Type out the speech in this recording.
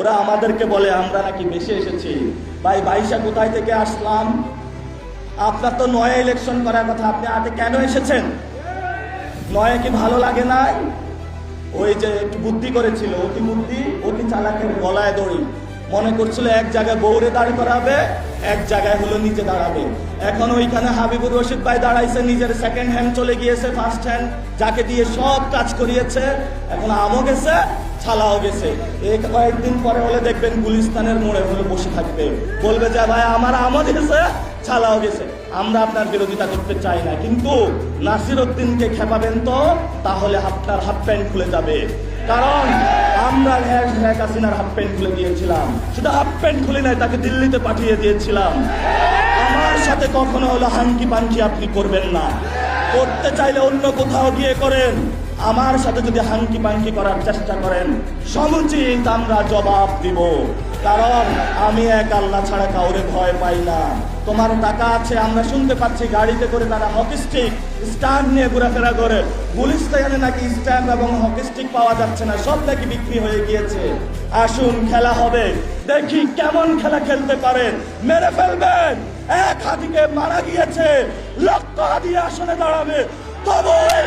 ওরা আমাদেরকে বলে আমরা নাকি বেশি এসেছি। ভাই বাইশা কোথায় থেকে আসলাম? আপনার তো নয় ইলেকশন করার কথা, আপনি আগে কেন এসেছেন? নয় কি ভালো লাগে নাই? ওই যে একটু বুদ্ধি করেছিল, অতি বুদ্ধি অতি চালাকের গলায় দড়ি। মনে করছিল এক জায়গায় বউরে দাঁড় করাবে, এক জায়গায় হলো নিজে দাঁড়াবে। এখন ওইখানে হাবিবুর রশিদ ভাই দাঁড়াইছে, নিজের সেকেন্ড হ্যান্ড চলে গিয়েছে ফার্স্ট হ্যান্ড, যাকে দিয়ে সব কাজ করিয়েছে। এখন আমও গেছে, ছালাও গেছে। এই কয়েকদিন পরে হলে দেখবেন গুলিস্তানের মোড়ে হলে বসে থাকবে, বলবে যে ভাই আমার আমও গেছে, ছালাও গেছে। আমরা আপনার বিরোধিতা করতে চাই না, কিন্তু নাসির উদ্দিনকে খেপাবেন তো, তাহলে আপনার হাফ প্যান্ট খুলে যাবে। কারণ আমরা শেখ হাসিনার হাফ প্যান্ট খুলে দিয়েছিলাম, শুধু হাফ প্যান্ট খুলে নাই, তাকে দিল্লিতে পাঠিয়ে দিয়েছিলাম। আমার সাথে কখনো হলো হাঙ্কি পাঙ্কি আপনি করবেন না। করতে চাইলে অন্য কোথাও গিয়ে করেন, আমার সাথে যদি হাঙ্কি পাঙ্কি করার চেষ্টা করেন সমুচিত আমরা জবাব দিব। কারণ আমি এক আল্লাহ ছাড়া কাউরে ভয় পাই না। তোমার টাকা আছে, আমরা শুনতে পাচ্ছি গাড়িতে করে তারা হকি স্টিক স্ট্যান্ড নিয়ে ঘোরাফেরা করে। গুলিস্তানে নাকি স্ট্যান্ড এবং হকি স্টিক পাওয়া যাচ্ছে না, সব নাকি বিক্রি হয়ে গিয়েছে। আসুন খেলা হবে, দেখি কেমন খেলা খেলতে পারেন। মেরে ফেলবেন, এক হাতিকে মারা গিয়েছে, লক্ষ হাতি আসনে দাঁড়াবে, তবু এই